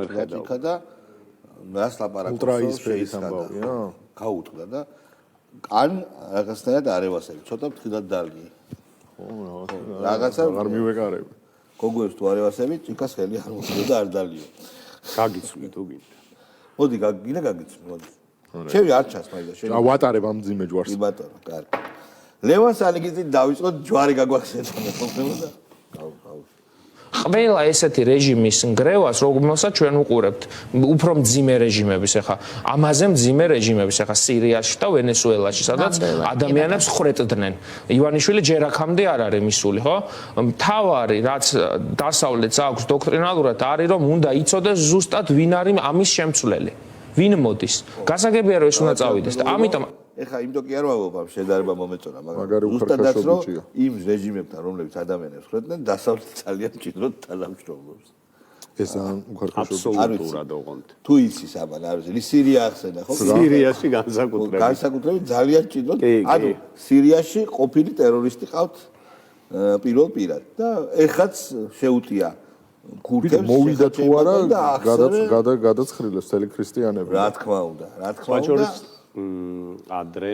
გაჭიქა და რას ლაპარაკობს ულტრაისფერის ამბავია გაუტყდა და ან რაღაცნაირად არევასები ცოტა ფრთხილად დარგი რაღაცა აღარ მივეკარები გოგოებს თუ არევასები ჭიქას ხელი არ მოხდა და არ დალიო გაგიცვლი თუ გინდა მოდი გინდა გაგიცვლი მოდი ჩემი არ ჩას მაინც შენ ვატარებ ამ ძიმე ჯვარს ბატონო კარგი ლევან სალიგიძე დავიწყოთ ჯვარი გაგვახსენდა და გაუ ყველა ესეთი რეჟიმის ნგრევას რომელსაც ჩვენ უყურებთ უფრო მძიმე რეჟიმების ახლა ამაზე მძიმე რეჟიმების ახლა სირიაში და ვენესუელაში სადაც ადამიანებს ხრეტდნენ ივანიშვილი ჯერ აქამდე არ არის მისული ხო მთავარი რაც დასავლეთს აქვს დოქტრინალურად არის რომ უნდა იცოდეს ზუსტად ვინ არის ამის შემცვლელი ვინ მოდის გასაგებია რომ ეს უნდა წავიდეს და ამიტომ ეხა იმდო კი არ ვამბობ შედარება მომეწონა მაგრამ ზუსტადაც რომ იმ რეჟიმებთან რომლებიც ადამიანებს ხრედნენ დასავლეთ ძალიან მჭიდროდ თანამშრომლობს ეს უხარხაშობია აბსოლუტურად ოღონდ თუ იცის აბა არ ვიცი სირია ახსენა ხო სირიაში განსაკუთრებით ძალიან მჭიდროდ ანუ სირიაში ყოფილი ტერორისტი ყავთ პირველ პირად და ეხაც შეუტია კურთებს მოვიდა თუ არა გადაცხრილებს მთელი ქრისტიანები რა თქმა უნდა ადრე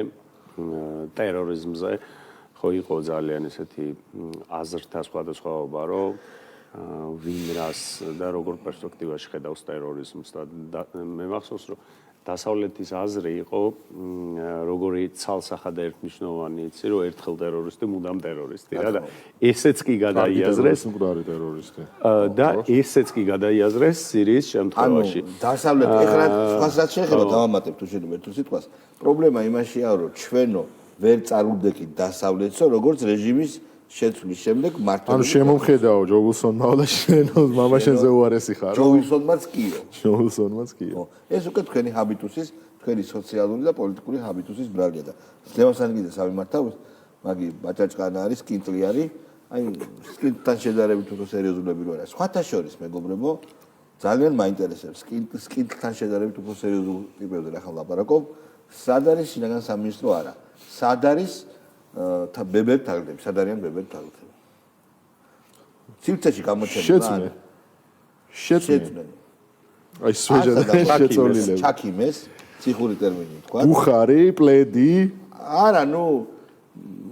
ტერორიზმზე ხო იყო ძალიან ესეთი აზრთა სხვადასხვაობა რომ ვინ რას და როგორ პერსპექტივაში ხედავს ტერორიზმს და მე მახსოვს რომ დასავლეთის აზრი იყო როგორი ცალსახად ერთნიშნოვანი იცი რომ ერთხელ ტერორისტი მუდამ ტერორისტი რა და ესეც კი გადაიაზრეს მკვდარი ტერორისტი და ესეც კი გადაიაზრეს სირიის შემთხვევაში დასავლეთ ეხლა სხვასაც შეიძლება დავამატებ თუ შეიძლება ერთ სიტყვას პრობლემა იმაშია რომ ჩვენო ვერ წარუდგეთ დასავლეთსო როგორც რეჟიმის შეცვლის შემდეგ მართლა ანუ შემომხედაო ჯო ვილსონმა და შენო მამაშენზე უარესი ხარ ჯო ვილსონმაც კიო ჯო ვილსონმაც კიო ეს უკვე თქვენი ჰაბიტუსის თქვენი სოციალური და პოლიტიკური ჰაბიტუსის ბრალია და ლევან სალიგიძეს ავიმართავ მაგი ბაჭაჭყანა არის კინტლიანი აი სკინტთან შედარებით უფრო სერიოზულები რო არა სხვათა შორის მეგობრებო ძალიან მაინტერესებს სკინტთან შედარებით უფრო სერიოზულ ტიპებზე რა ხარ ლაპარაკობ სად არის შინაგან სამინისტრო არა სად არის და ბებერ თაგდები, სად არიან ბებერ თაგდები. ცივცეში გამოჩენილი. შეწმენ. აი სვეჯა შეწოლილები. ჩაკიმეს, ციხური ტერმინი თქვა. ბუხარი, პლედი. არა, ნუ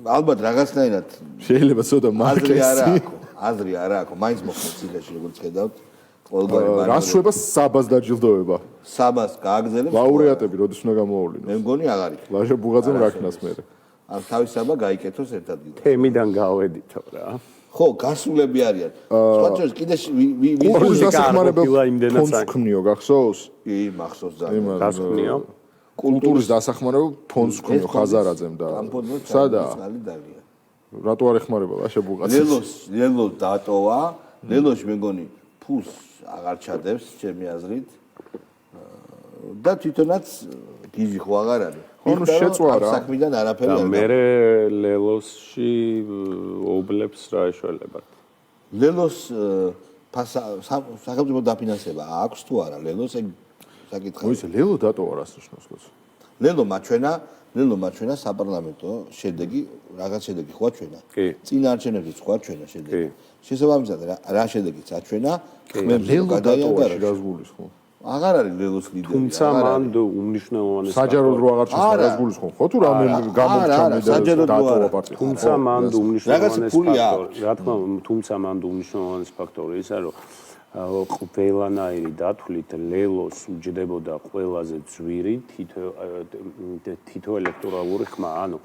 ალბათ რაღაცნაირად შეიძლება ცოტა მარკესი. აზრი არა აქვს, მაინც მოხდა ციხეში როგორც ხედავთ. ყველგარი მაგრამ რას შვება საბას დაჯილდოება? საბას გააგზელებს. ლაურეატები როდის უნდა გამოავლინოს? მე მგონი აღარ იქნება. ლაშა ბუღაძემ რაქნას მე. ან თავისაბა გაიკეთოს ერთ ადგილას. თემიდან გავედითო რა. ხო, გასულები არიან. სხვა შორის კიდე კულტურის დასახმარებელ ფონდს ქმნიო, გახსოვს? კი, მახსოვს ძალიან. გასქმნიო. კულტურის დასახმარებელ ფონდს ქმნიო ხაზარაძემ და სადაა? რატო არ ეხმარება ლაშა ბუღაძეს? ლელოს დატოვა. ლელოში მე მგონი ფულს აღარ ჩადებს, ჩემი აზრით. და თვითონაც გიჟი ხო აღარ არის. ანუ შეწვარა საქმიდან არაფერი არ. მე ლელოსში ობლებს რა ეშველებათ. ლელოს სახელმწიფო დაფინანსება აქვს თუ არა? ლელოს ეგ საკითხია. მოიცა ლელო დატოვა რას ნიშნავს ლოს? ლელო მაჩვენა საპარლამენტო შედეგი, რაღაც შედეგი ხო აჩვენა? კი. წინაარჩენებიც ხო აჩვენა შედეგი. შესაბამისად რა შედეგიც აჩვენა? ლელო დატოვა შეგაზგულის ხო? აღარ არის ლელოს ლიდერი. თუმცა მან უმნიშვნელოვანეს საჯაროდ რო აღარ ჩეს რაზგულის ხო? ხო თუ რამე გამორჩა დატოვა პარტია. თუმცა მან უმნიშვნელოვანეს ფაქტორი, რა თქმა უნდა, თუმცა მან უმნიშვნელოვანეს ფაქტორი ისა რომ ყველანაირი დათვლით ლელოს უჯდებოდა ყველაზე ძვირი თითო ელექტორალური ხმა, ანუ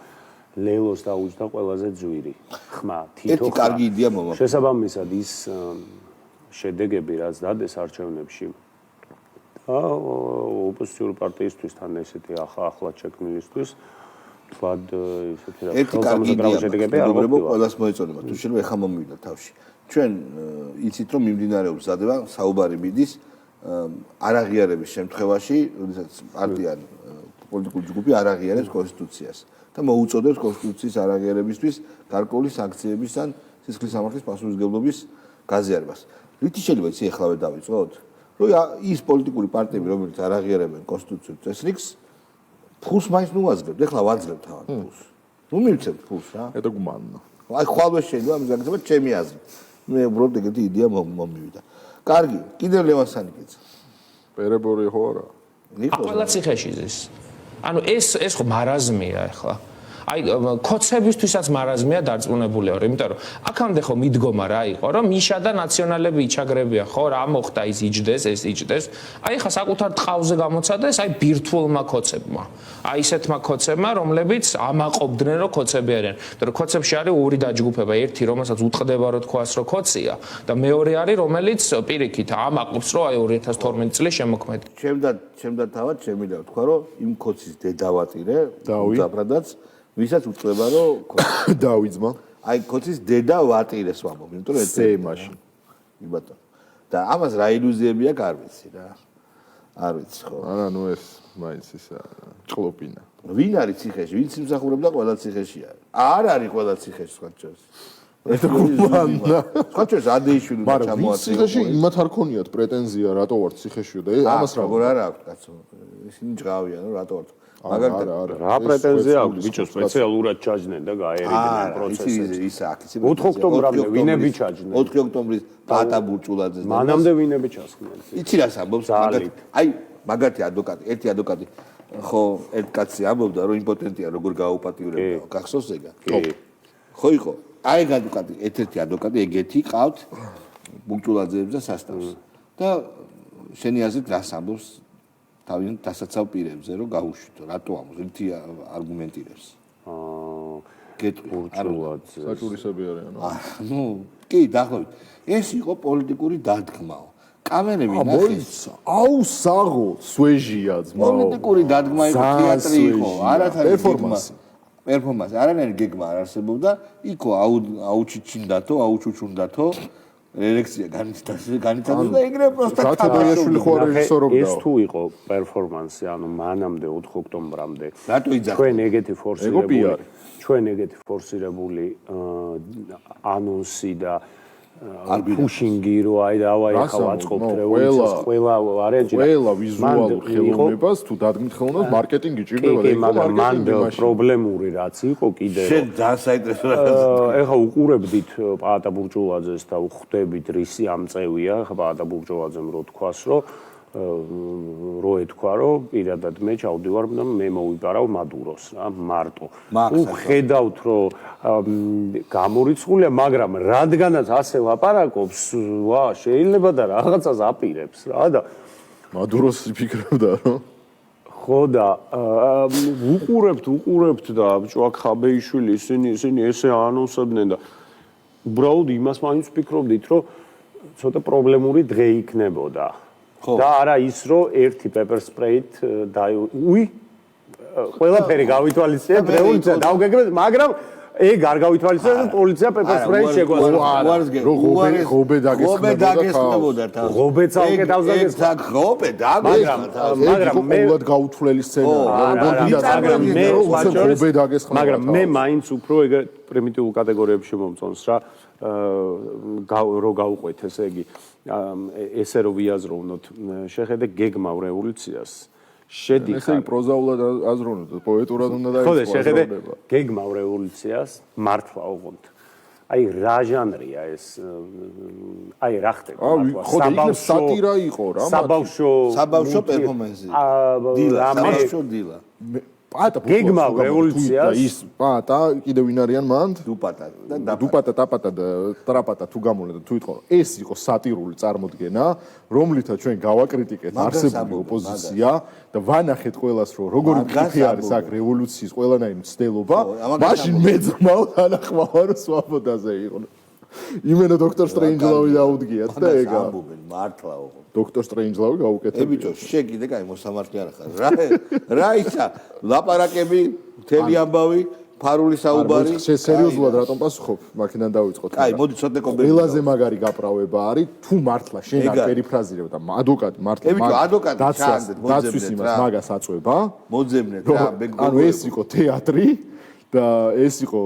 ლელოს დაუჯდა ყველაზე ძვირი ხმა თითო ხმა. ერთი კარგი იდეა მომა. შესაბამისად ის შედეგები რაც დადეს არჩევნებში ოპოზიციური პარტიისთვის თან ესეთი ახლა შექმნილისთვის თვად ესეთი რა ხელსამოძრაო შედეგები არ მოხდება. ყველას მოეწონება თუ შეიძლება ეხა მომივიდა თავში. ჩვენ იცით რომ მიმდინარეობს ზადება საუბარი მიდის არაღიარების შემთხვევაში, როდესაც პარტია პოლიტიკური ჯგუფი არაღიარებს კონსტიტუციას და მოუწოდებს კონსტიტუციის არაღიარებისთვის გარკვეული სანქციების ან სისხლის სამართლის პასუხისმგებლობის გაზიარებას. რითი შეიძლება იცი ეხლავე დავიწყოთ? რომ ის პოლიტიკური პარტიები რომელიც არაღიარებენ კონსტიტუციურ წესრიგს ფულს მაინც ნუ ვაძლევთ, ეხლა ვაძლევთ თავად ფულს. ნუ მივცემთ ფულს რა. ეტა გუმანო. აი ხვალვე შეიძლება ამის გაგრძელება ჩემი აზრით. მე უბრალოდ ეგეთი იდეა მომივიდა. კარგი, კიდევ ლევან სალიგიძე. პერებორი ხო არა? ყველა ციხეში ზის. ანუ ეს ხო მარაზმია ახლა. აი კოცებისთვისაც მარაზმია დარწმუნებული ვარ, იმიტომ რომ აქამდე ხო მიდგომა რა იყო, რომ მიშა და ნაციონალები იჩაგრებიან, ხო, რა მოხდა ის იჯდეს, ეს იჯდეს. აი ხა საკუთარ ტყავზე გამოცადეს, აი ბირთვულმა კოცებმა. აი ისეთმა კოცებმა, რომლებიც ამაყობდნენ, რომ კოცები არიან. იმიტომ რომ კოცებში არის ორი დაჯგუფება, ერთი რომელსაც უტყდება რომ თქვას, რომ კოცია და მეორე არის რომელიც პირიქით ამაყობს, რომ აი 2012 წლის შემოქმედი. ჩემდა თავად შემიძლია ვთქვა, რომ იმ კოცის დედავატირე, დაბრადაც ვისაც უწდება რომ დავიძმა აი კოცის დედა ვატირეს ვამბობ იმიტომ რომ ესე მაშინ ბატონო და ამას რა ილუზიები აქვს არ ვიცი რა არ ვიცი ხო არა ნუ ეს მაინც ისა ჭლოპინა ვინ არის ციხეში ვინც იმსახურებდა ყველა ციხეში არ არის ყველა ციხეში სხვა ჩოს ეს კუმანდა სხვა ჩოს ადეიშვილი და ჩამოაწია ციხეში იმათ არ ქონიათ პრეტენზია რატო ვარ ციხეში და ამას როგორ არ აქვს კაცო ისინი ჭղავიან რომ რატო ვარ რა პრეტენზია აქვს ბიჭო სპეციალურად ჩაჯდნენ და გაერიდნენ პროცესებს ის აქ 4 ოქტომბრამდე ვინები ჩაჯდნენ 4 ოქტომბრის პატა ბურჭულაძეს და მანამდე ვინები ჩასხდნენ იცი რას ამბობს აი მაგათი ადვოკატი ერთი ადვოკატი ხო ერთ კაცი ამბობდა რომ იმპოტენტია როგორ გააუპატიურებდა გახსოვს ეგა ხო იყო აი ადვოკატი ერთ-ერთი ადვოკატი ეგეთი ყავთ ბურჭულაძეებს და სასტავს და შენი აზრით რას ამბობს თავიდან დასაცავ პირებზე რომ გაუშვიტო რატო ამოს ერთი არგუმენტირებს გეტყვი ბურჭულაძე საჭურისები არიან ნუ კი დაახლოებით ეს იყო პოლიტიკური დადგმაო კამერები ნახეს აუ საღო სვეჟია ძმაო პოლიტიკური დადგმა იყო თეატრი იყო არათარი პერფორმანსი არანაირი გეგმა არ არსებობდა იქო აუჩიჩინდათო აუჩუჩუნდათო ელექცია განიცადა და ეგრევე პროსტა კაცობრიაშვილი ხო რეჟისორობდა ეს თუ იყო პერფორმანსი ანუ მანამდე 4 ოქტომბრამდე რატო იძახდა ჩვენ ეგეთი ფორსირებული ანონსი და პუშინგი რო აი დავაი ხა ვაწყობთ რევოლუციას ყველა ვარიანტი ყველა ვიზუალურ ხელოვნებას თუ დადგმით ხელოვნებას მარკეტინგი ჭირდება და მაგრამ მან პრობლემური რაც იყო კიდე შენ დასაინტერესო ეხა უყურებდით პაატა ბურჭულაძეს და უხვდებით რისი ამწევია ხა პაატა ბურჭულაძემ რო თქვას რო ეთქვა რომ პირადად მე ჩავდივარ და მე მოვიპარავ მადუროს რა მარტო ხედავთ რომ გამორიცხულია მაგრამ რადგანაც ასე ლაპარაკობს ვა შეიძლება და რაღაცას აპირებს რა და მადუროს ფიქრობდა რომ ხო და უყურებთ და ჭვაქ ხაბეიშვილი ისინი ესე ანონსებდნენ და უბრალოდ იმას მაინც ვფიქრობდით რომ ცოტა პრობლემური დღე იქნებოდა და არა ის რომ ერთი პეპერ სპრეით ყველაფერი გავითვალისწინეთ რევოლუცია დავგეგმეთ მაგრამ ეგ არ გავითვალისწინეთ და პოლიცია პეპერ სპრეით შეგვაწყდა რომ ღობე დაგესხმებოდა თავს ღობე ცალკე თავს დაგესხმებოდა მაგრამ მეულად გაუთვლელი სცენა მაგრამ მე მაინც უფრო ეგ პრიმიტიულ კატეგორიებში მომწონს რა რო გავუყვეთ ესე იგი ესე რო ვიაზროვნოთ შეხედე გეგმა რევოლუციას შედიხარ ესე პროზაულად აზროვნოთ პოეტურად უნდა დაიწყოს ხო და შეხედე გეგმა რევოლუციას მართლა ოღონდ აი რა ჟანრია ეს აი რა ხდება ხო და იქნებ სატირა იყო რა საბავშვო პერფორმანსი დილა პატა გეგმა რევოლუციას ის პატა კიდე ვინ არიან მანდ დუპატა ტაპატა და ტრაპატა თუ გამოვლენ და თუ იტყო ეს იყო სატირული წარმოდგენა რომლითაც ჩვენ გავაკრიტიკეთ არსებული ოპოზიცია და ვანახეთ ყველას რომ როგორი ფიქრი არის აქ რევოლუციის ყველანაირი მცდელობა მაშინ მეძმაო თანახმავა რომ სვაბოდაზე იყო იმენო დოქტორ სტრეინჯლავი დაუდგიათ და ეგა მართლა ოღონდ დოქტორ სტრეინჯლავი გაუკეთებია ბიჭო შე კიდე კაი მოსამართლე არ ხარ რა ისა ლაპარაკები მთელი ამბავი ფარული საუბარი სერიოზულად რატომ პასუხობ მაქედან დავიწყოთ კაი მოდი ცოტა კომენტარი ყველაზე მაგარი გაპრავება არის თუ მართლა შენ არ პერიფრაზირებ და ადვოკატი მართლა დაცვის იმას მაგას აწვება მოძებნეთ რა ანუ ეს იყო თეატრი და ეს იყო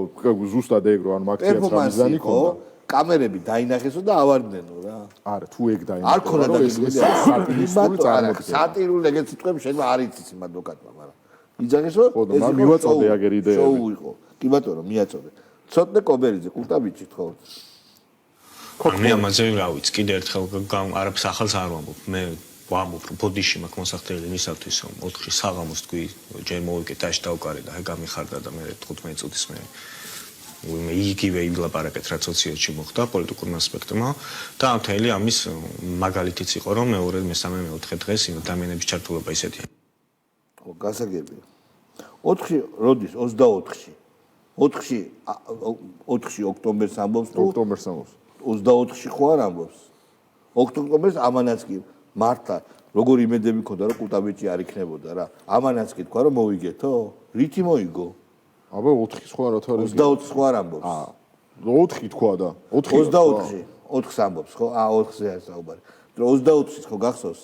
ზუსტად ეგ რო ანუ მაქციაც რამიზანი ქონდა კამერები დაინახესო და ავარდნენო რა არა თუ ეგ დაინახეს არ ქონდა სატირული წარმოდგენა სატირული ეგეთ სიტყვები შენ არ იცის იმ ადვოკატმა მაგრამ იძახესო ეს მივაწოდე აგერ იდეები შოუ იყო კი ბატონო მიაწოდე ცოტნე კობერიძე კულტაბიჭი თქო მე ამაზე რა ვიცი კიდე ერთხელ არაფერს ახალს არ ვამბობ მე ვამოფრ ბოდიში მაქვს მოსახდელი იმისათვის რომ 4-ში საღამოს თქვი ჯერ მოვიკე ტაში დავკარე და აი გამიხარდა და მე 15 წუთის მე იგივე ილაპარაკეთ რაც სოციალში მოხდა პოლიტიკურმა ასპექტმა და ამ მთელი ამის მაგალითიც იყო რომ მეორე მესამე მეოთხე დღეს იმ ადამიანების ჩართულობა ისეთია. გასაგებია. 4-ში როდის 24-ში 4-ში ოქტომბერს ამბობს თუ ოქტომბერს ამბობს 24-ში ხო არ ამბობს ოქტომბერს ამანაც კი მართლა როგორი იმედები მქონდა რომ კუტაბიჭი არ იქნებოდა რა ამანაც კი თქვა რომ მოვიგეთო რითი მოიგო აბა 4-ში სხვა რა თქმა უნდა 24-ში ხო არ ამბობს 4-ში თქვა და 24-ში 4-ს ამბობს ხო 4-ზე არის საუბარი 24-ში ხო გახსოვს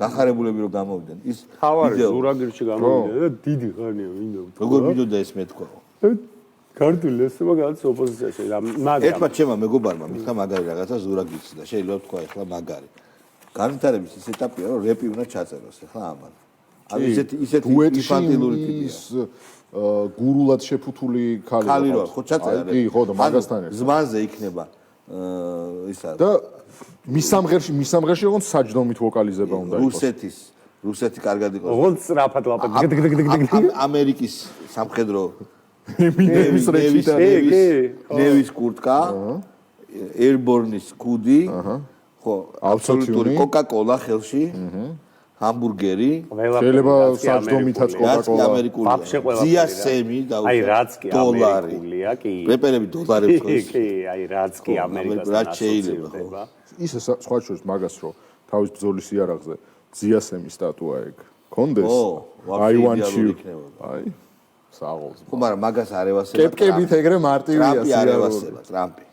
გახარებულები რომ გამოვიდნენ ის თავარი ზურაგირში გამოვიდნენ და დიდი ხანია მინდა როგორ მიდოდა ეს მეთქვა ქართული ესება გადაც ოპოზიციაში მაგრამ ერთმა ჩემმა მეგობარმა მითხრა მაგარი რაღაცა ზურაგირში და შეიძლება თქვა ეხლა მაგარი განვითარების ის ეტაპია რომ რეპი უნდა ჩაწეროს ეხლა ამან ანუ ისეთი ინფანტილური ტიპია გურულად შეფუთული ხალი რო ხო ჩაწერა კი ხო და მაგასთან ერთად ზმანზე იქნება ისა და მის სამღერში ოღონდ საჯდომით ვოკალიზება უნდა იყოს რუსეთი კარგად იყოს ოღონდ სწრაფად ლაპარაკი ამერიკის სამხედრო ნევის რეჩიტარი ნევის კურტკა ერბორნის კუდი ხო აბსოლუტური კოკა-კოლა ხელში ჰამბურგერი შეიძლება საჯდომითაც კოკა-კოლა ამერიკული ძიასემი და აი რაც კი ამერიკულია კი რეპერები დოლარებს ხოს კი აი რაც კი ამერიკასთან ასოცირდება ისე სხვა შორის მაგას რო თავის ბრძოლის იარაღზე ძიასემი სტატუა ეგ კონდეს I want you აი საღოლს ხო მაგრამ მაგას არ ევასება კეპკებით ეგრე მარტივია ტრამპი არ ევასება ტრამპი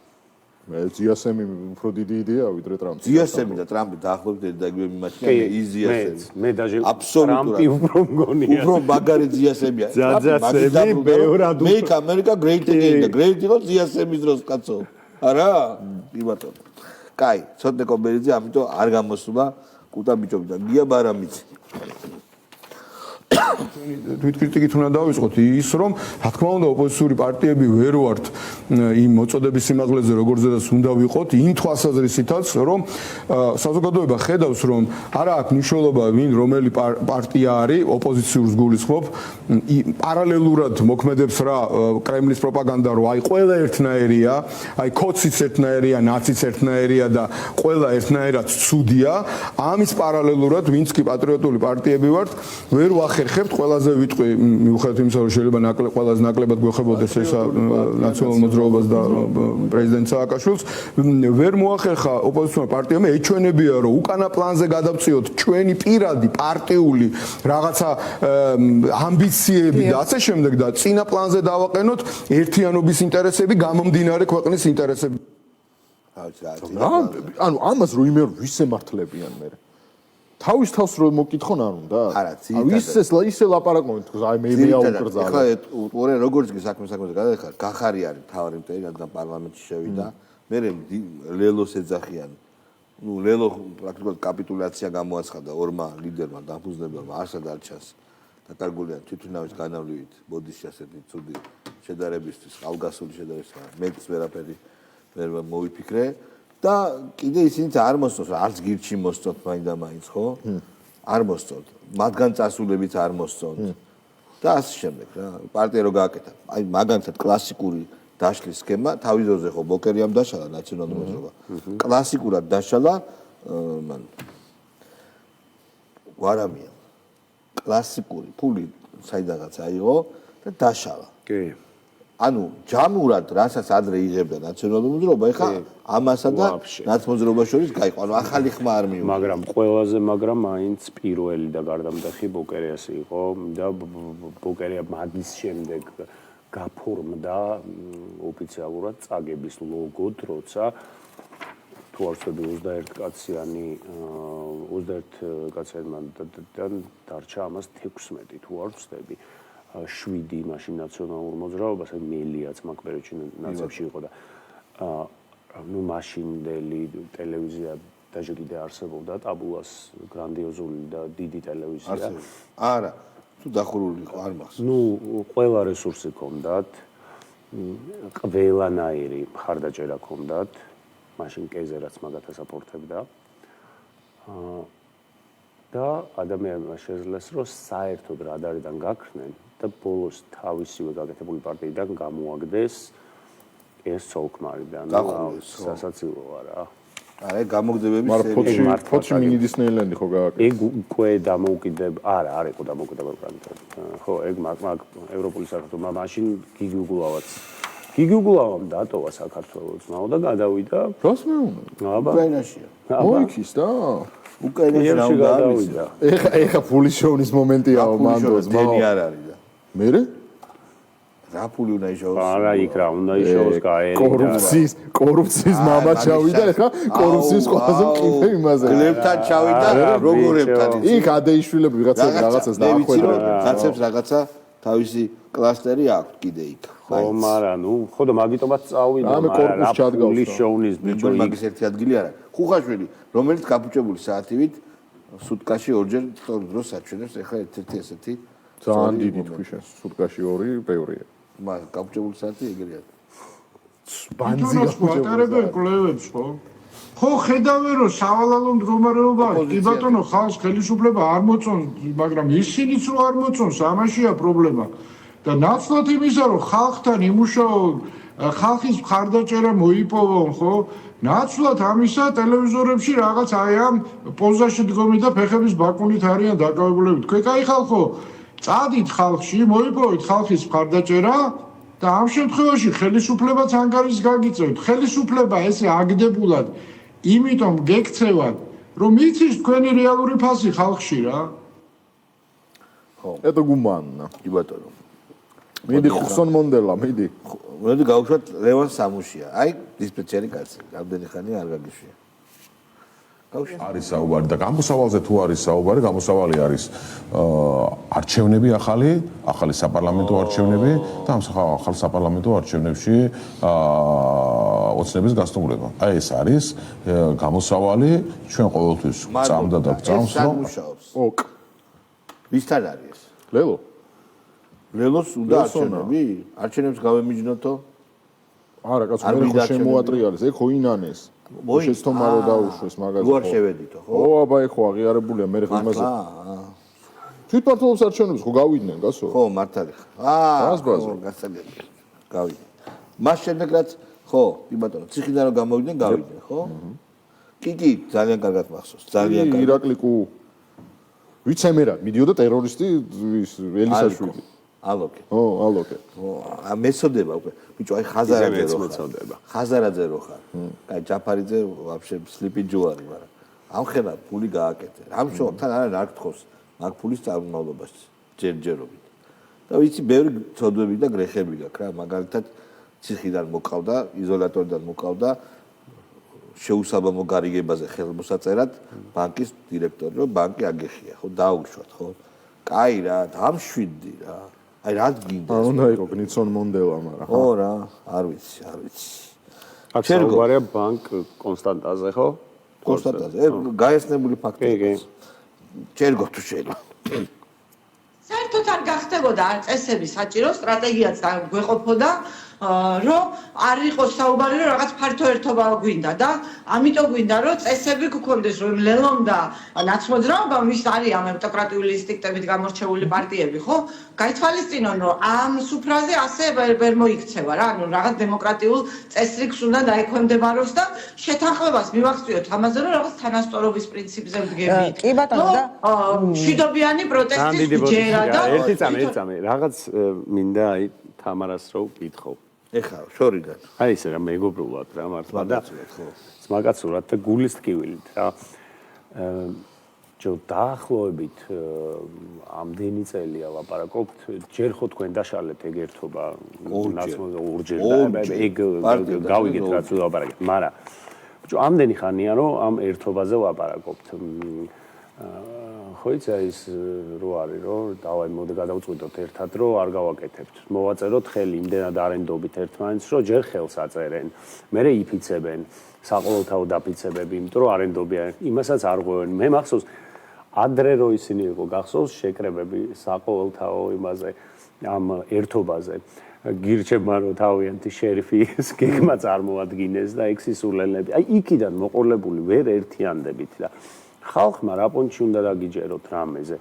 მე ძიასემი უფრო დიდი იდეა ვიდრე ტრამპი ძიასემი და ტრამპი დაახლოებით დაგვე მიმაჩნია მე იზიასემი მე დაჟე ტრამპი უფრო მგონია უფრო მაგარი ძიასემია ძიასემი ბევრად მე ამერიკა great again და great იყო ძიასემის დროს კაცო არა კი ბატონო კაი ცოტნე კომბერიძე ამიტომ არ გამოსულა კუტაბიჭობიდან გია ბარამიძე თვითკრიტიკით უნდა დავიწყოთ ის რომ რა თქმა უნდა ოპოზიციური პარტიები ვერ ვართ იმ მოწოდების სიმაღლეზე როგორზედაც უნდა ვიყოთ იმ თვალსაზრისითაც რომ საზოგადოება ხედავს რომ არა აქვს მნიშვნელობა ვინ რომელი პარტია არის ოპოზიციურს გულისხმობ პარალელურად მოქმედებს რა კრემლის პროპაგანდა რომ აი ყველა ერთნაირია აი კოციც ერთნაირია ნაციც ერთნაირია და ყველა ერთნაირად ცუდია ამის პარალელურად ვინც კი პატრიოტული პარტიები ვართ ვერ ვახერხებთ ყველაზე ვიტყვი მიუხედავად იმისა რომ შეიძლება ყველაზე ნაკლებად გვეხებოდეს ეს ნაციონალურ მოძრაობას და პრეზიდენტ სააკაშვილს ვერ მოახერხა ოპოზიციურ პარტიამ ეჩვენებია რომ უკანა პლანზე გადავწიოთ ჩვენი პირადი პარტიული რაღაცა ამბიციები და ასე შემდეგ და წინა პლანზე დავაყენოთ ერთიანობის ინტერესები გამომდინარე ქვეყნის ინტერესები ანუ ამას რო იმერ ვისემართლებიან მე თავის თავს რო მოკითხონ არ უნდა? არა, ისე ლაპარაკობთ, თქო, აი მე მეაუკრძალე. ახლა უყურე როგორც კი საქმეზე გადაიხარ, გახარი არის თავი მტერი, რადგან პარლამენტში შევიდა. მე ლელოს ეძახიან. ნუ ლელო პრაქტიკულად კაპიტულაცია გამოაცხადა ორმა ლიდერმა, დამფუძნებელმა, არსად არ ჩანს. დაკარგულია თვითონავით განავლივით, ბოდიში ასეთი ცუდი შედარებისთვის, ხალგასული შედარებისთვის, მეც ვერაფერი ვერ მოვიფიქრე. და კიდე ისინიც არ მოსწონს, არც გირჩი მოსწონთ მაინდა-მაინც, ხო? არ მოსწონთ. მათგან წასულებიც არ მოსწონთ. და ასე შემდეგ რა. პარტია რო გააკეთა. აი მაგალითად კლასიკური დაშლის სქემა თავის ძროზე ხო ბოკერიამ დაშალა ნაციონალური მოძრაობა. კლასიკურად დაშალა მან ვარამია. კლასიკური ფული საიდანაც აიღო და დაშალა. კი. ანუ ჯამურად რასაც ადრე იღებდა ნაციონალური მოძრაობა, ეხლა ამასა და ნაცმოძრაობა შორის გაიყო. ანუ ახალი ხმა არ მიუღია. მაგრამ ყველაზე მაინც პირველი და გარდამტეხი ბოკერიასი იყო და ბოკერია მაგის შემდეგ გაფორმდა ოფიციალურად წაგების ლოგოდ, როცა თუ არ ვცდები 21 კაციანი 21 კაციანთან დარჩა ამას 16 თუ არ ვცდები. 7 მაშინ ნაციონალურ მოძრაობას, აი მელიაც მაგ პერიოდში ნაცებში იყო და ნუ მაშინდელი ტელევიზია დაჟე კიდე არსებობდა ტაბულას გრანდიოზული და დიდი ტელევიზია. არა, თუ დახურული იყო არ მახსოვს. ნუ ყველა რესურსი ჰქონდათ. ყველანაირი მხარდაჭერა ჰქონდათ. მაშინ კეზერაც მაგათ ასაპორტებდა. და ადამიანებმა შეძლეს რომ საერთოდ რადარიდან გაქრნენ და ბოლოს თავისივე გაკეთებული პარტიიდან გამოაგდეს ეს ცოლქმარი და სასაცილოა რა. არა, გამოგდებების სერია. ფოთში მინიდისნეილენდი ხო გააკეთეს? ეგ უკვე დამოუკიდებელ, არა, არ იყო დამოუკიდებელ კანტონი. ხო, ეგ მაგ ევროპული საქართველოს მაშინ გიგიგულავამ დატოვა საქართველოს ნაო და გადავიდა. რას მეუბნე? აბა. უკრაინაში. მოიქის და უკრაინაში რა უნდა გადავიდა. ეხა ფულის შოვნის მომენტიაო მანდოს. დენი არ არის და. მერე? რა ფული უნდა იშოვოს? არა, იქ რა უნდა იშოვოს გაერი. კორუფციის მამა ჩავიდა, ეხა კორუფციის ყველაზე მყიფე იმაზე. გლებთან ჩავიდა, როგორებთან. იქ ადეიშვილები რაღაცას დაახვედრა. გაცებს რაღაცა თავისი კლასტერი აქვს კიდე იქ. ხო, მაგრამ ნუ ხო და მაგიტომაც წავიდა, მაგრამ ფული შოვნის ბიჭო იქ მაგის ერთი ადგილი არა. ხუხაშვილი, რომელიც გაფუჭებული საათივით სუტკაში ორჯერ სწორ დროს აჩვენებს, ეხლა ერთ-ერთი ესეთი ძალიან დიდი თქვი შენ, სუტკაში 2 ბევრია. მაგ გაფუჭებული საათი ეგრეა. ბანძი გაწარებენ კლევებს ხო? ხო ხედავენ რომ სავალალო მდგომარეობა კი ბატონო ხალხს ხელისუფლება არ მოწონს, მაგრამ ისინიც რო არ მოწონს, ამაშია პრობლემა. და ნაცვლად იმისა რომ ხალხთან იმუშაონ, ხალხის მხარდაჭერა მოიპოვონ, ხო? ნაცვლად ამისა ტელევიზორებში რაღაც აი ამ პოზაში დგომი და ფეხების ბაკუნით არიან დაკავებულები. თქვენ კაი ხალხო, წადით ხალხში, მოიპოვეთ ხალხის მხარდაჭერა და ამ შემთხვევაში ხელისუფლებაც ანგარიშს გაგიწევთ. ხელისუფლება ესე აგდებულად იმიტომ გექცევათ, რომ იცის თქვენი რეალური ფასი ხალხში რა. Это гуманно. კი ბატონო. მიდი ხუსონ მონდელა, მიდი. მოდი გავუშვათ ლევან სამუშია. აი, დისპეჩერი კაცი, რამდენი ხანი არ გაგიშვია. არის საუბარი და გამოსავალზე თუ არის საუბარი, გამოსავალი არის არჩევნები ახალი საპარლამენტო არჩევნები და ამ ახალ საპარლამენტო არჩევნებში ოცნების გასტუმრება. აი ეს არის გამოსავალი ჩვენ ყოველთვის წამდა და წამს რომ ოკ. ვისთან არის ეს? ლელო. ლელოს უნდა არჩევნები? არჩევნებს გავემიჯნოთო? არა, კაცო, მე ხო შემოატრიალეს, ეგ ხო ინანეს. შეცდომარო დაუშვეს მაგაზე. გوار შევედითო, ხო? ო, აბა, ეგ ხო აღიარებულია, მე ხო იმაზე. თვითმართველობის არჩევნებს ხო გავიდნენ, გასო? ხო, მართალი. გასაგები. გავიდნენ. მას შემდეგ რაც ხო, კი ბატონო, ციხიდან რომ გამოვიდნენ, გავიდნენ, ხო? კი, ძალიან კარგად მახსოვს, ძალიან კარგად. ირაკლიკუ ვიცემერა, მიდიოდა ტერორისტი ელისაშვილი. ალოკე. ო, ალოკე. მესოდება უკვე. ბიჭო, აი ხაზარაძე რო ხარ. ხაზარაძე რო ხარ. აი ჯაფარიძე ვაფშე სლიპი ჯუარი, მაგრამ ამ ხელა ფული გააკეთე. ამ შორთან არა რა გთხოვს. მაგ ფულის წარმომავლობას ჯერჯერობით. და ვიცი, ბევრი ცოდვები და გრეხები გაქვს რა, მაგალითად ციხიდან მოკავდა, იზოლატორიდან მოკავდა შეუსაბამო გარიგებაზე ხელმოსაწერად ბანკის დირექტორი, რომ ბანკი აგეხია, ხო, დაუშვათ, ხო? კაი რა, დამშვიდი რა. აი რა გინდა? უნდა იყო გნიცონ მონდელა, მაგრამ ხო რა, არ ვიცი. აქ საუბარია ბანკ კონსტანტაზე, ხო? კონსტანტაზე, გაესნებული ფაქტია. ჩერგო თუ შეიძლება. საერთოდ არ გახდებოდა წესები საჭირო, სტრატეგიაც გვეყოფოდა, რომ არ იყოს საუბარი, რომ რაღაც ფართო ერთობა გვინდა და ამიტომ გვინდა, რომ წესები გქონდეს, რომ ლელომ და ნაცმოძრაობა ვის არის ამ ევტოკრატიული ინსტინქტებით გამორჩეული პარტიები, ხო? გაითვალისწინონ, რომ ამ სუფრაზე ასე ვერ მოიქცევა რა, ანუ რაღაც დემოკრატიულ წესრიგს უნდა დაექვემდებაროს და შეთანხმებას მივახციოთ ამაზე, რომ რაღაც თანასწორობის პრინციპზე ვდგებით. კი ბატონო და მშვიდობიანი პროტესტის ჯერა და ერთი წამი, რაღაც მინდა აი თამარას რო ვკითხო. ეხლა შორიდან. აი ესე რა მეგობრულად რა მართლა და მაგაცურად და გულის ტკივილით რა. ჯო დაახლოებით ამდენი წელია ლაპარაკობთ, ჯერ ხო თქვენ დაშალეთ ეგ ერთობა ორჯერ და ეგ გავიგეთ რაც ლაპარაკეთ, მაგრამ ჯო ამდენი ხანია რომ ამ ერთობაზე ლაპარაკობთ. ხო იცი ის რო არის რომ დავაი მოდი გადავწყვიტოთ ერთად რომ არ გავაკეთებთ. მოვაწეროთ ხელი იმდენად არენდობით ერთმანეთს რომ ჯერ ხელს აწერენ, მერე იფიცებენ, საყოველთაო დაფიცებები, იმიტომ რომ არენდობია. იმასაც არ ღვევენ. მე მახსოვს ადრე რო ისინი იყო გახსოვს შეკრებები საყოველთაო იმაზე ამ ერთობაზე. გირჩებმა რომ თავიანთი შერიფის გეგმა წარმოადგინეს და ექსისულელები. აი იქიდან მოყოლებული ვერ ერთიანდებით და ხალხმა რა პონჩი უნდა დაგიჯეროთ რამეზე.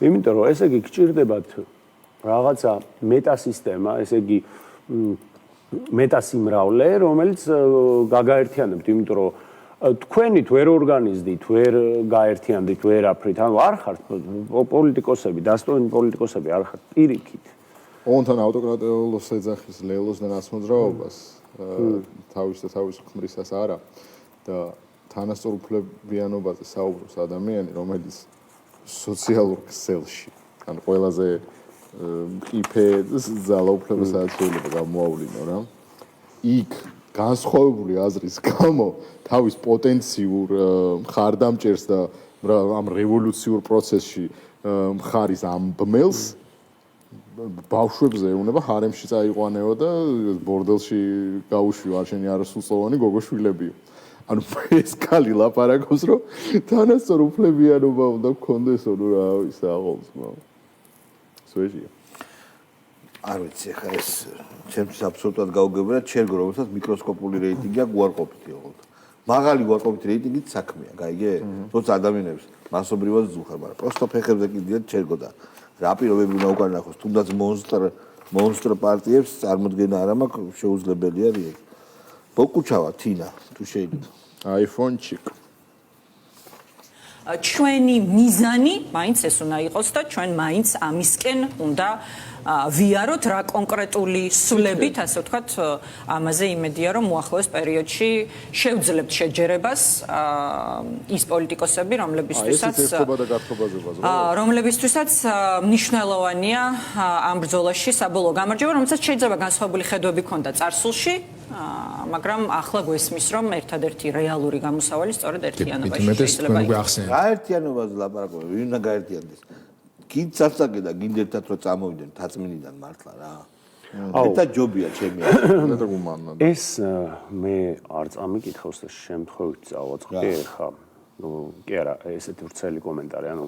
იმიტომ რომ ესე იგი გჭირდებათ რაღაცა მეტასისტემა, ესე იგი მეტასიმრავლე, რომელიც გაგაერთიანებთ, იმიტომ რომ თქვენით ვერ ორგანიზდით, ვერ გაერთიანდით ვერაფრით, ანუ არ ხართ პოლიტიკოსები, დასტოვანი პოლიტიკოსები არ ხართ პირიქით. ოღონდ ავტოკრატიულოს ეძახის ლელოს და ნაცმოძრაობას თავის და თავის ხმრისას არა და თანასწორუფლებიანობაზე საუბრობს ადამიანი, რომელიც სოციალურ ქსელში, ან ყველაზე მყიფე ძალაუფლებასაც შეიძლება გამოავლინო რა. იქ განსხვავებული აზრის გამო თავის პოტენციურ მხარდამჭერს და ამ რევოლუციურ პროცესში მხარის ამბმელს ბავშვებზე ეუნება ჰარემში წაიყვანეო და ბორდელში გაუშვიო, არ შენი არასრულწლოვანი გოგოშვილებიო. ანუ ეს კალი ლაპარაკობს, რომ თანასწორუფლებიანობა უნდა გქონდეს, ანუ რა ის აღოლსმა. სვეჟია. არ ვიცი, ხა ეს ჩემთვის აბსოლუტურად გაუგებრია, ჩერგო რომელსაც მიკროსკოპული რეიტინგი აქვს უარყოფითი ოღონდ. მაღალი უარყოფითი რეიტინგით საქმეა, გაიგე? როცა ადამიანებს მასობრივად ზუხარ, მაგრამ პროსტო ფეხებზე კიდია ჩერგო და რა პირობები უნდა უკან ნახოს, თუნდაც მონსტր პარტიებს წარმოქმნა არ მაქვს, შეუძლებელია რეიტინგი. ბოკუჩავა თინა, თუ შეიძლება. აიფონჩიკ. ჩვენი მიზანი მაინც ეს უნდა იყოს და ჩვენ მაინც ამისკენ უნდა ვიაროთ რა კონკრეტული სულებით, ასე ვთქვათ, ამაზე იმედია, რომ უახლოეს პერიოდში შევძლებთ შეჯერებას ის პოლიტიკოსები, რომლებისთვისაც მნიშვნელოვანია ამ ბრძოლაში საბოლოო გამარჯვება, რომელსაც შეიძლება განსხვავებული ხედვები ქონდა წარსულში, მაგრამ ახლა გვესმის, რომ ერთადერთი რეალური გამოსავალი სწორედ ერთიანობაში შეიძლება იყოს. გაერთიანებას ლაპარაკობ, ვინ უნდა გაერთიანდეს? გინდ სასაკე და გინდ ერთად რომ წამოვიდნენ თაწმინიდან მართლა რა. ერთად ჯობია ჩემი. ეს მე არ წამიკითხავს და შემთხვევით წავაწყდი ხა. ნუ კი არა, ესეთი ვრცელი კომენტარი, ანუ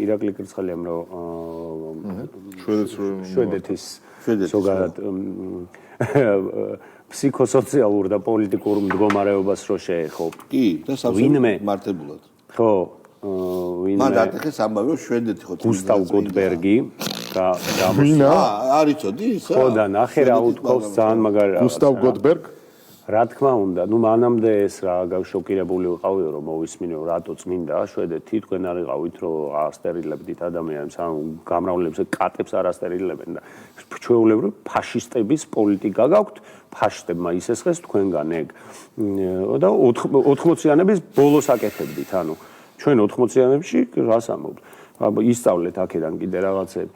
ირაკლი კრიცხალიამ რომ შვედეთის ზოგადად ფსიქოსოციალურ და პოლიტიკურ მდგომარეობას რო შეეხო. კი, და სავსე მართებულად. ხო, ვინმე მაგათეს ამბავი შვედეთი ხო გუსტავ გოტბერგი და არ იცოდი ისა? ხო და ნახე რა უთქავს ძალიან მაგარი რა. გუსტავ გოტბერგ რა თქმა უნდა, ნუ მანამდე ეს რა შოკირებული ვიყავი რომ მოვისმინე რატო წმინდა შვედეთი, თქვენ არ იყავით რომ ასტერილებდით ადამიანებს, ანუ გამრავლებს კატებს არ ასტერილებენ და ჩვეულებრივ ფაშისტების პოლიტიკა გაქვთ, ფაშისტებმა ისესხეს თქვენგან ეგ და 80-იანების ბოლოს აკეთებდით, ანუ ჩვენ 80-იანებში რას ამბობთ? ისწავლეთ აქედან კიდე რაღაცები.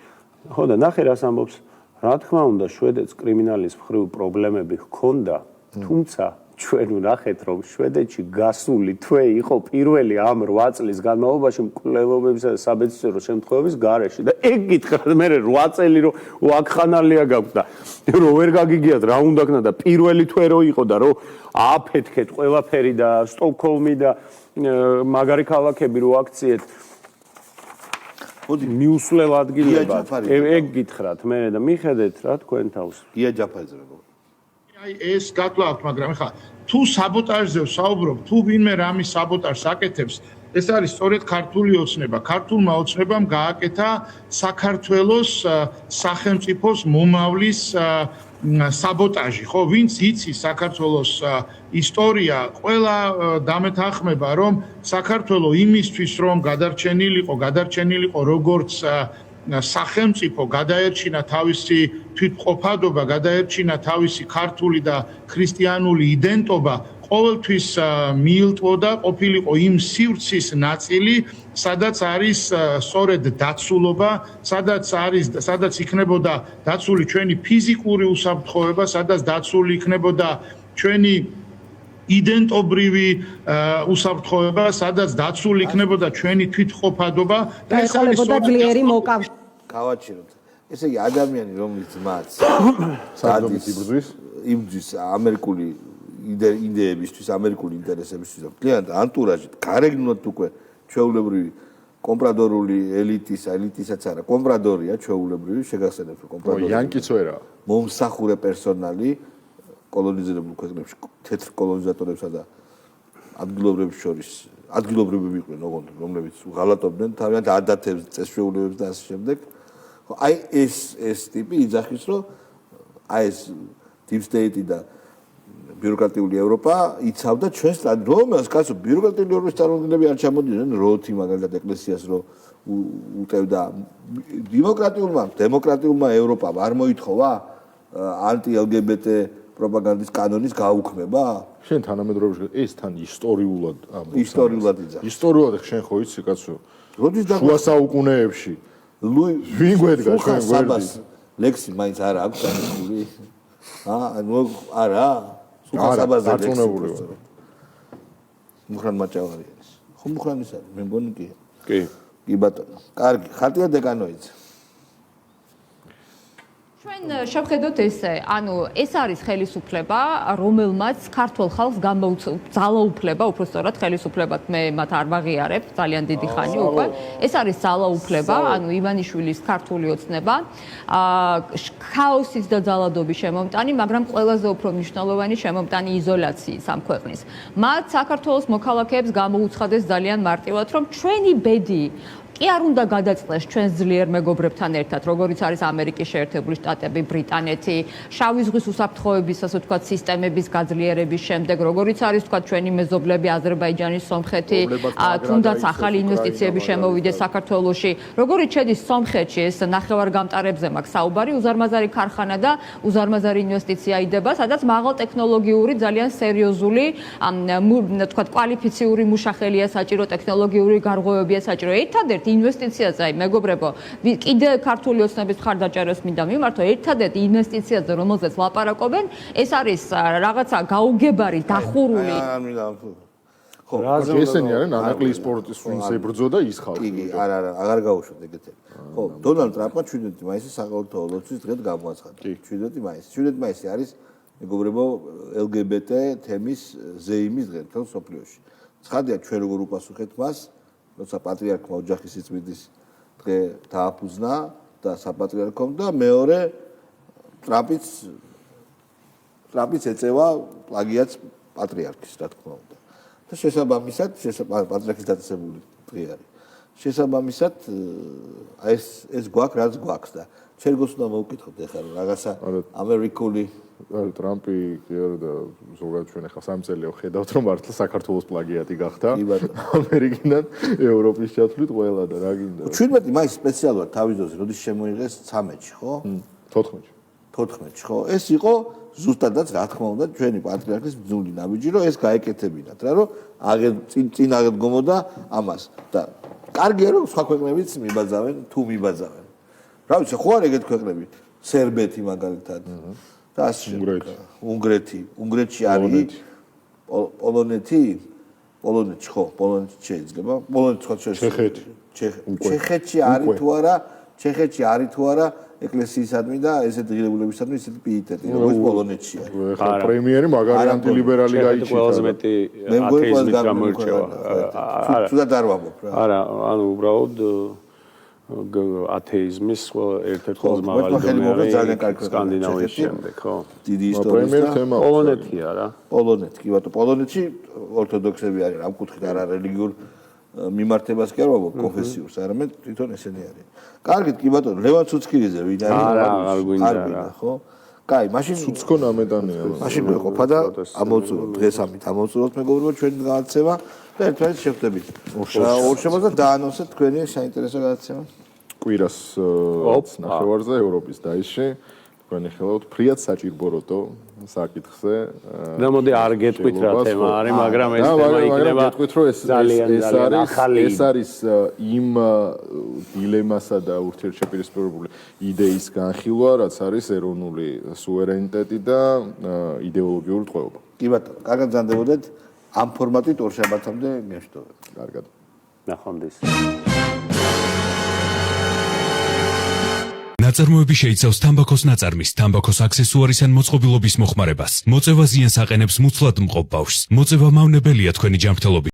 ხო და ნახე რას ამბობს. რა თქმა უნდა, შვედეთს კრიმინალის მხრივ პრობლემები ჰქონდა, თუმცა ჩვენ ვნახეთ, რომ შვედეთში გასული თვე იყო პირველი ამ 8 წლის განმავლობაში მკვლელობებისა და საბედისწერო შემთხვევების გარეშე და ეგ გითხრათ მე 8 წელი რომ ვაკხანალია გაქვს და რომ ვერ გაგიგიათ რა უნდა ქნა და პირველი თვე რო იყო და რომ ააფეთქეთ ყველაფერი და სტოკჰოლმი და მაგარი ქალაქები რო აქციეთ მოდი მიუსვლელ ადგილებად ეგ გითხრათ მე და მიხედეთ რა თქვენ თავს გია ჯაფარიძე აი ეს გაკлавთ მაგრამ ხა თუ საბოტაჟზე ვსაუბრობ თუ ვინმე რამის საბოტაჟს აკეთებს ეს არის სწორედ ქართული ოცნება ქართულმა ოცნებამ გააკეთა საქართველოს სახელმწიფოს მომავლის საბოტაჟი ხო ვინც იცის საქართველოს ისტორია ყველა დამეთანხმება რომ საქართველოს იმისთვის რომ გადარჩენილიყო როგორც სახელმწიფო გადაერჩინა თავისი თვითმყოფადობა გადაერჩინა თავისი ქართული და ქრისტიანული იდენტობა ყოველთვის მიილტვოდა ყოფილიყო იმ სივრცის ნაწილი სადაც არის სწორედ დაცულობა სადაც იქნებოდა დაცული ჩვენი ფიზიკური უსაფრთხოება სადაც დაცული იქნებოდა ჩვენი იდენტობრივი უსაფრთხოება სადაც დაცული იქნებოდა ჩვენი თვითმყოფადობა და ეს არის ძლიერი მოკავშირე გავაჩინოთ ესე იგი ადამიანი რომელიც ძმაც საერთოდ იბრძვის ამერიკული იდეებისთვის ამერიკული ინტერესებისთვის და კლient ანტურაჟით გარეგნულად უკვე ჩვეულებრივი კომპრადორული ელიტისაც არა კომპრადორია ჩვეულებრივი შეგახსენებთ კომპრადორი იანკიც ვერა მომსახურე პერსონალი კოლონიზებულ ქვეყნებში თეთრ კოლონიზატორებსა და ადგილობრივებს შორის ადგილობრივები იყვნენ, ოღონდ, რომლებიც ღალატობდნენ თავიანთ ადათებს, წესშეულებებს და ასე შემდეგ. ხო, აი ეს ტიპი იძახის, რომ აი ეს deep state და ბიუროკრატიული ევროპა იცავდა ჩვენს რომელს კაცო ბიუროკრატიული ევროპის წარმომადგენლები არ ჩამოდიდნენ, როთი მაგალითად ეკლესიას რო უტევდა დემოკრატიულმა ევროპამ არ მოითხოვა ანტი-LGBT პროპაგანდის კანონის გაუქმება? შენ თანამედროვე ეს თან ისტორიულად იძახს. ისტორიულად შენ ხო იცი კაცო? როდის შუა საუკუნეებში ვინ გვედგა ჩვენ გვერდით? ლექსი მაინც არა აქვს განსხვავებული? არა? სუბასაბაზე დარწმუნებული ვარ. მუხრან მაჭავარიანის. ხო მუხრანის არის, მე მგონი კი. კი. კი ბატონო. კარგი, ხატია დეკანოიძე. ჩვენ შევხედოთ ესე, ანუ ეს არის ხელისუფლება, რომელმაც ქართულ ხალხს ძალაუფლება, უბრალოდ ხელისუფლებად მე მათ არ ვაღიარებ, ძალიან დიდი ხანი უკვე. ეს არის ძალაუფლება, ანუ ივანიშვილის ქართული ოცნება, ქაოსის და ძალადობის შემომტანი, მაგრამ ყველაზე უფრო მნიშვნელოვანი შემომტანი იზოლაციის ამ ქვეყნის. მათ საქართველოს მოქალაქეებს გამოუცხადეს ძალიან მარტივად, რომ ჩვენი ბედი კი არ უნდა გადაწყდეს ჩვენ ძლიერ მეგობრებთან ერთად, როგორიც არის ამერიკის შეერთებული შტატები, ბრიტანეთი, შავი ზღვის უსაფრთხოების, ასე ვთქვათ, სისტემების გაძლიერების შემდეგ, როგორიც არის ვთქვათ ჩვენი მეზობლები აზერბაიჯანის, სომხეთი, თუნდაც ახალი ინვესტიციები შემოვიდეს საქართველოში, როგორიც შედის სომხეთში ეს ნახევარგამტარებზე მაქვს საუბარი, უზარმაზარი ქარხანა და უზარმაზარი ინვესტიცია იდება, სადაც მაღალ ტექნოლოგიური, ძალიან სერიოზული, ვთქვათ, კვალიფიციური მუშახელია საჭირო, ტექნოლოგიური გარღვევებია საჭირო. ერთადერთი ინვესტიციაზე, აი მეგობრებო, კიდე ქართული ოცნების მხარდაჭერას მინდა მიმართო, ერთადერთი ინვესტიციაზე, რომელზეც ლაპარაკობენ, ეს არის რაღაცა გაუგებარი, დახურული. ხო, ესენი არიან ანაკლიის სპორტის ვინც ებრძოდა ის ხალხი. კი, არა, აღარ გაუშვათ ეგეთები. ხო, დონალდ ტრამპმა 17 მაისის საყოველთაო ლოცვის დღედ გამოაცხადა. 17 მაისი. 17 მაისი არის მეგობრებო LGBT თემის ზეიმის დღე მთელ მსოფლიოში. ცხადია ჩვენ როგორ უპასუხეთ მას, როცა პატრიარქმა ოჯახის სიწმინდის დღე დააფუძნა და საპატრიარქომ და მეორე ტრამპიც ეწევა პლაგიატს პატრიარქის, რა თქმა უნდა. და შესაბამისად, პატრიარქის დაწესებული დღე არის. შესაბამისად, ეს გვაქვს, რაც გვაქვს და ჩვენ გოს უნდა მოვკითხოთ ახლა რაღაცა ამერიკული ტრამპი კი არა და ზოგადად ჩვენ ახლა 3 წელი ვხედავთ რომ მართლა საქართველოს პლაგიატი გახდა ამერიკიდან ევროპის ჩათვლით ყველა და რა გინდა 17 მაისს სპეციალურად თავის დროზე როდის შემოიღეს 13-ში ხო 14-ში ხო ეს იყო ზუსტადაც რა თქმა უნდა ჩვენი პატრიარქის ბრძული ნაბიჯი რომ ეს გაეკეთებინათ რა რომ წინ აღდგომოდა ამას და კარგია რომ სხვა ქვეყნებიც მიბაძავენ თუ მიბაძავენ რა ვიცი ხო არ ეგეთ ქვეყნები სერბეთი მაგალითად და ასე უნგრეთში არის პოლონეთი ხო პოლონეთი შეიძლება პოლონეთი ხო ჩეხეთში არის თუ არა ეკლესიისადმი და ესეთ ღირებულებისადმი ესეთი პიიტეტი როგორც პოლონეთში არის ხა პრემიერი მაგარი ანტილიბერალი გაიჩინა ყველაზე მეტი ათეიზმით გამოირჩევა თუნდაც არ ვამბობ რა არა ანუ უბრალოდ ათეიზმის ერთ-ერთი ყველაზე მაღალი დონე სკანდინავიის შემდეგ, ხო? დიდი ისტორიის თემა პოლონეთია რა. პოლონეთი, კი ბატონო, პოლონეთში ორთოდოქსები არიან, ამ კუთხით არა რელიგიურ მიმართებას კი არ ვამბობ, კონფესიურს, არამედ თვითონ ესენი არიან. კარგით, კი ბატონო, ლევან ცუცქიძე ვინ არის? არა, არ გვინდა, ხო? კაი, მაშინ ცუცქო ნამეტანია. მაშინ მეყოფა და ამოვწუროთ დღეს ამით, ამოვწუროთ მეგობრებო ჩვენი განაცემა. და ერთმანეთს შევხვდებით. ორშაბათს და დაანონსეთ თქვენი საინტერესო განაცემა. კვირას ნახევარზე ევროპის დაისში თქვენი ხელოთ ფრიად საჭირბოროტო საკითხზე. და მოდი არ გეტყვით რა თემა არის, მაგრამ ეს თემა იქნება ძალიან ახალი. ეს არის იმ დილემასა და ურთიერთშეპირისპირებული იდეის განხილვა, რაც არის ეროვნული სუვერენიტეტი და იდეოლოგიური ტყვეობა. კი ბატონო, კარგად ზანდებოდეთ. ამ ფორმატით ორშაბათამდე გეშტოვებ. კარგად. ნახვამდის. ნაწარმოები შეიცავს თამბაქოს ნაწარმის, თამბაქოს აქსესუარის ან მოწყობილობის მოხმარებას. მოწევა ზიანს აყენებს მუცლად მყოფ ბავშვს. მოწევა მავნებელია თქვენი ჯანმრთელობის